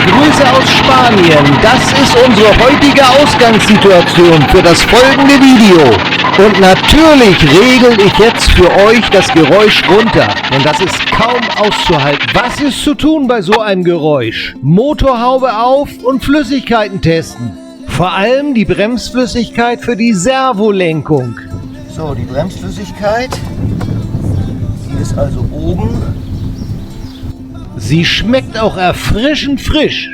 Grüße aus Spanien. Das ist unsere heutige Ausgangssituation für das folgende Video. Und natürlich regel ich jetzt für euch das Geräusch runter, denn das ist kaum auszuhalten. Was ist zu tun bei so einem Geräusch? Motorhaube auf und Flüssigkeiten testen. Vor allem die Bremsflüssigkeit für die Servolenkung. So, die Bremsflüssigkeit, die ist also oben. Sie schmeckt auch erfrischend frisch.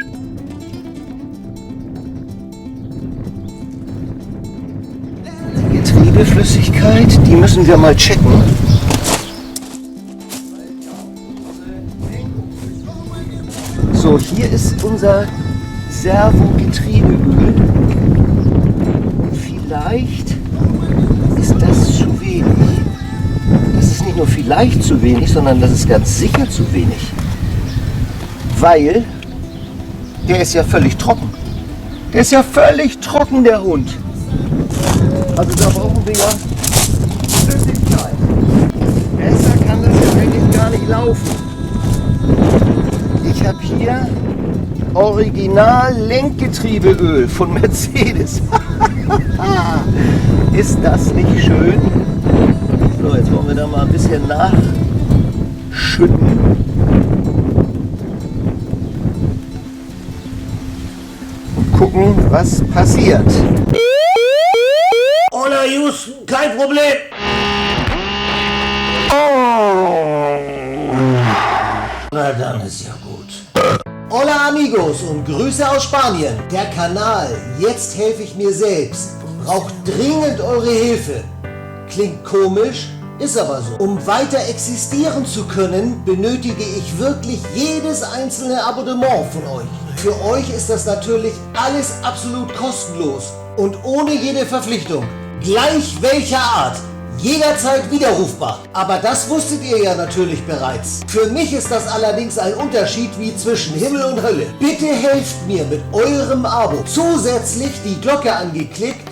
Die Getriebeflüssigkeit, die müssen wir mal checken. So, hier ist unser Servogetriebeöl. Vielleicht ist das zu wenig. Das ist nicht nur vielleicht zu wenig, sondern das ist ganz sicher zu wenig. Weil der ist ja völlig trocken. Der ist ja völlig trocken, der Hund. Also da brauchen wir ja Flüssigkeit. Besser kann das ja eigentlich gar nicht laufen. Ich habe hier Original Lenkgetriebeöl von Mercedes. Ist das nicht schön? So, jetzt wollen wir da mal ein bisschen nachschütten. Und gucken, was passiert. Hola Houston, kein Problem. Oh. Na dann ist ja gut. Hola amigos und Grüße aus Spanien. Der Kanal Jetzt helfe ich mir selbst braucht dringend eure Hilfe. Klingt komisch, ist aber so. Um weiter existieren zu können, benötige ich wirklich jedes einzelne Abonnement von euch. Für euch ist das natürlich alles absolut kostenlos und ohne jede Verpflichtung. Gleich welcher Art. Jederzeit widerrufbar. Aber das wusstet ihr ja natürlich bereits. Für mich ist das allerdings ein Unterschied wie zwischen Himmel und Hölle. Bitte helft mir mit eurem Abo. Zusätzlich die Glocke angeklickt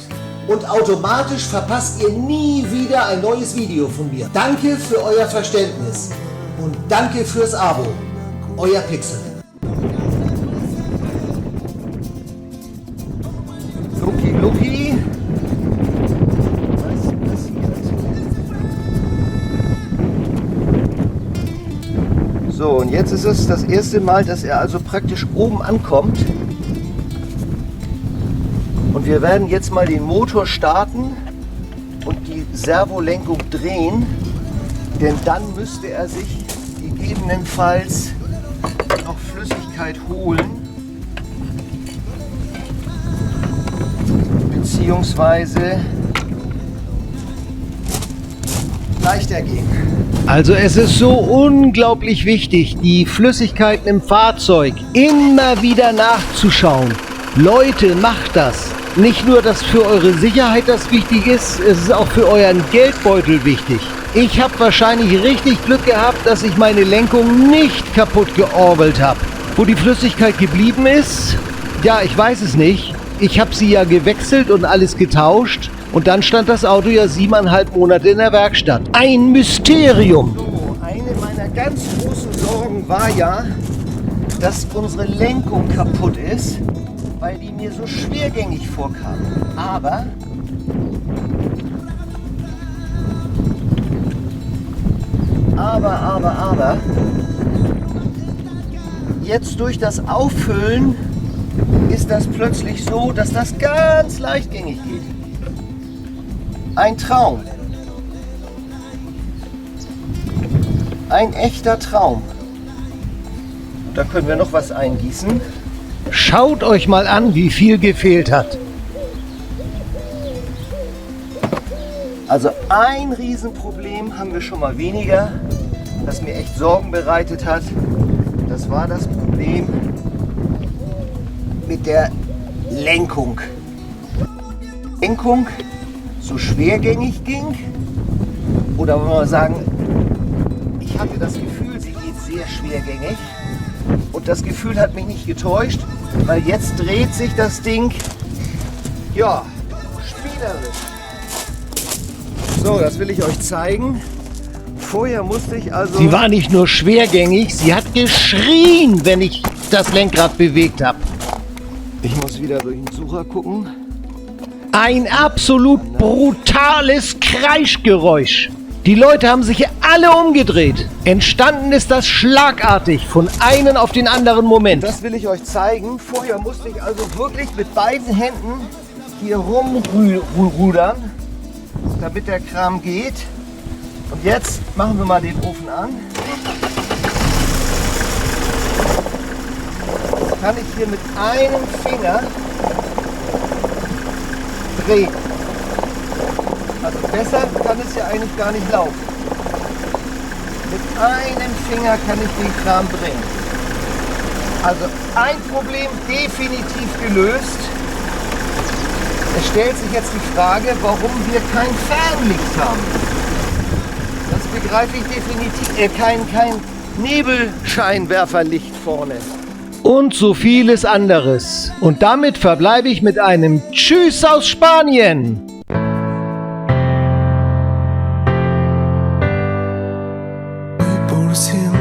und automatisch verpasst ihr nie wieder ein neues Video von mir. Danke für euer Verständnis und danke fürs Abo. Euer Pixel. Luki, Luki. So, und jetzt ist es das erste Mal, dass er also praktisch oben ankommt. Und wir werden jetzt mal den Motor starten und die Servolenkung drehen, denn dann müsste er sich gegebenenfalls noch Flüssigkeit holen, beziehungsweise leichter gehen. Also es ist so unglaublich wichtig, die Flüssigkeiten im Fahrzeug immer wieder nachzuschauen. Leute, macht das. Nicht nur, dass für eure Sicherheit das wichtig ist, es ist auch für euren Geldbeutel wichtig. Ich habe wahrscheinlich richtig Glück gehabt, dass ich meine Lenkung nicht kaputt georbelt habe. Wo die Flüssigkeit geblieben ist? Ja, ich weiß es nicht. Ich habe sie ja gewechselt und alles getauscht. Und dann stand das Auto ja 7,5 Monate in der Werkstatt. Ein Mysterium. So, eine meiner ganz großen Sorgen war ja, dass unsere Lenkung kaputt ist, weil die mir so schwergängig vorkam. Aber jetzt durch das Auffüllen ist das plötzlich so, dass das ganz leichtgängig geht. Ein Traum. Ein echter Traum. Da können wir noch was eingießen. Schaut euch mal an, wie viel gefehlt hat. Also ein Riesenproblem haben wir schon mal weniger, das mir echt Sorgen bereitet hat. Das war das Problem mit der Lenkung. Lenkung so schwergängig ging, oder wollen wir sagen, ich hatte das Gefühl, sie geht sehr schwergängig und das Gefühl hat mich nicht getäuscht, weil jetzt dreht sich das Ding, ja, spielerisch. So, das will ich euch zeigen. Vorher musste ich also... Sie war nicht nur schwergängig, sie hat geschrien, wenn ich das Lenkrad bewegt habe. Ich muss wieder durch den Sucher gucken. Ein absolut brutales Kreischgeräusch. Die Leute haben sich hier alle umgedreht. Entstanden ist das schlagartig, von einem auf den anderen Moment. Das will ich euch zeigen. Vorher musste ich also wirklich mit beiden Händen hier rumrudern, damit der Kram geht. Und jetzt machen wir mal den Ofen an. Jetzt kann ich hier mit einem Finger drehen. Also besser kann es ja eigentlich gar nicht laufen. Mit einem Finger kann ich den Kram drehen. Also ein Problem definitiv gelöst. Es stellt sich jetzt die Frage, warum wir kein Fernlicht haben. Das begreife ich definitiv. Kein Nebelscheinwerferlicht vorne. Und so vieles anderes. Und damit verbleibe ich mit einem Tschüss aus Spanien. Por siempre.